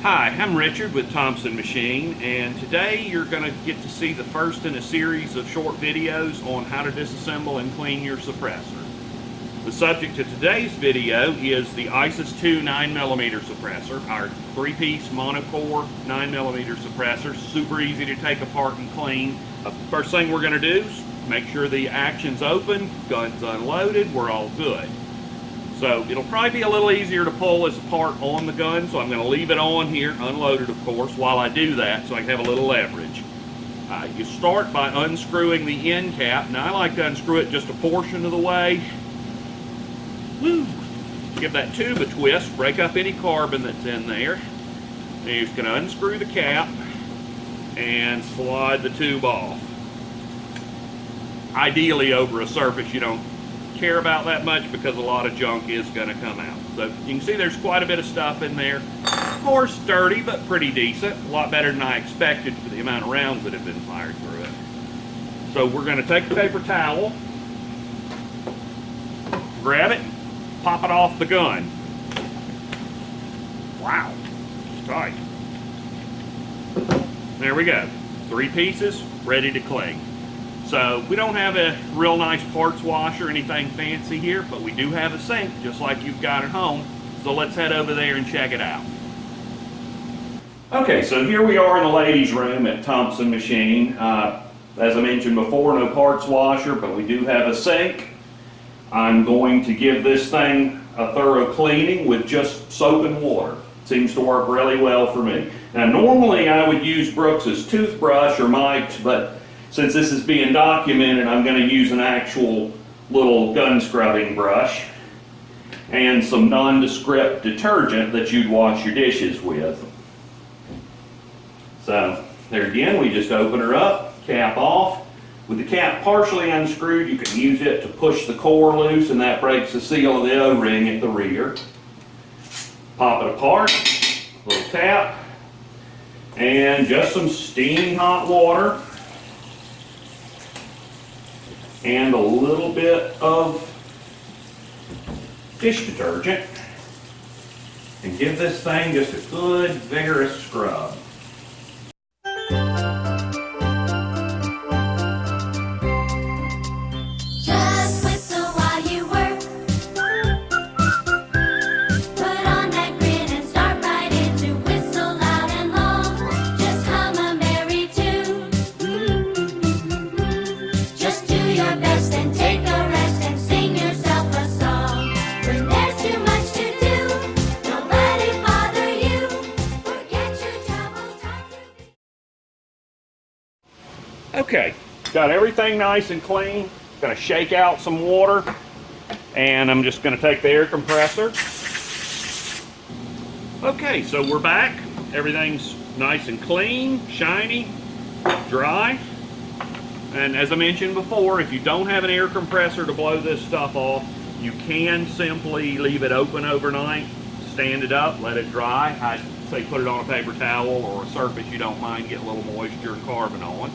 Hi, I'm Richard with Thompson Machine, and today you're going to get to see the first in a series of short videos on how to disassemble and clean your suppressor. The subject of today's video is the ISIS 2 9mm suppressor, our 3-piece monocore 9mm suppressor. Super easy to take apart and clean. First thing we're going to do is make sure the action's open, gun's unloaded, we're all good. So it'll probably be a little easier to pull this apart on the gun, so I'm going to leave it on here, unloaded of course, while I do that so I can have a little leverage. You start by unscrewing the end cap. Now I like to unscrew it just a portion of the way. Woo! Give that tube a twist, break up any carbon that's in there. And you're just going to unscrew the cap and slide the tube off. Ideally over a surface you don't care about that much because a lot of junk is going to come out. So you can see there's quite a bit of stuff in there. Of course dirty, but pretty decent. A lot better than I expected for the amount of rounds that have been fired through it. So we're going to take the paper towel, grab it, pop it off the gun. Wow, it's tight. There we go. 3 pieces, ready to clean. So we don't have a real nice parts washer or anything fancy here, but we do have a sink just like you've got at home. So let's head over there and check it out. Okay, so here we are in the ladies' room at Thompson Machine. As I mentioned before, no parts washer, but we do have a sink. I'm going to give this thing a thorough cleaning with just soap and water. Seems to work really well for me. Now normally I would use Brooks's toothbrush or Mike's, but since this is being documented, I'm going to use an actual little gun scrubbing brush and some nondescript detergent that you'd wash your dishes with. So there again, we just open her up, cap off. With the cap partially unscrewed, you can use it to push the core loose, and that breaks the seal of the O-ring at the rear. Pop it apart, little tap, and just some steaming hot water and a little bit of dish detergent, and give this thing just a good vigorous scrub. Okay, got everything nice and clean. Gonna shake out some water, and I'm just gonna take the air compressor. Okay, so we're back. Everything's nice and clean, shiny, dry. And as I mentioned before, if you don't have an air compressor to blow this stuff off, you can simply leave it open overnight, stand it up, let it dry. I'd say put it on a paper towel or a surface you don't mind getting a little moisture and carbon on.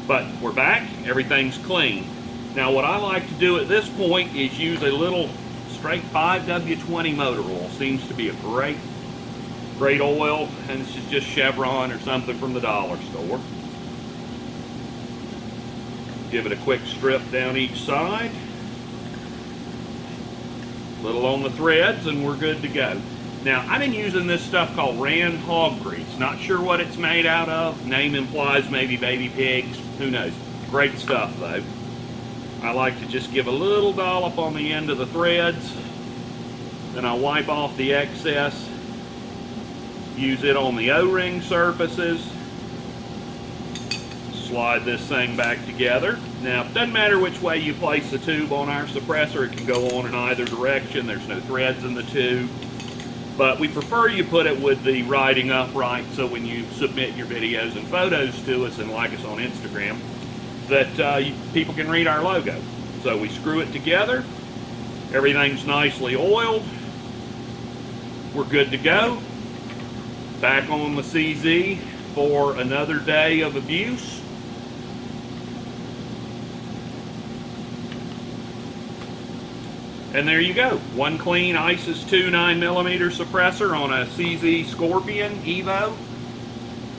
But we're back, everything's clean. Now what I like to do at this point is use a little straight 5W20 motor oil. Seems to be a great oil, and this is just Chevron or something from the dollar store. Give it a quick strip down each side. A little on the threads and we're good to go. Now, I've been using this stuff called Rand hog grease. Not sure what it's made out of. Name implies maybe baby pigs. Who knows? Great stuff, though. I like to just give a little dollop on the end of the threads. Then I wipe off the excess. Use it on the O-ring surfaces. Slide this thing back together. Now, it doesn't matter which way you place the tube on our suppressor. It can go on in either direction. There's no threads in the tube. But we prefer you put it with the riding upright, so when you submit your videos and photos to us and like us on Instagram, that people can read our logo. So we screw it together. Everything's nicely oiled. We're good to go. Back on the CZ for another day of abuse. And there you go. One clean ISIS 2 9mm suppressor on a CZ Scorpion Evo.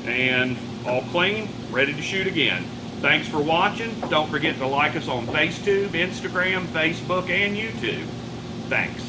And all clean, ready to shoot again. Thanks for watching. Don't forget to like us on FaceTube, Instagram, Facebook, and YouTube. Thanks.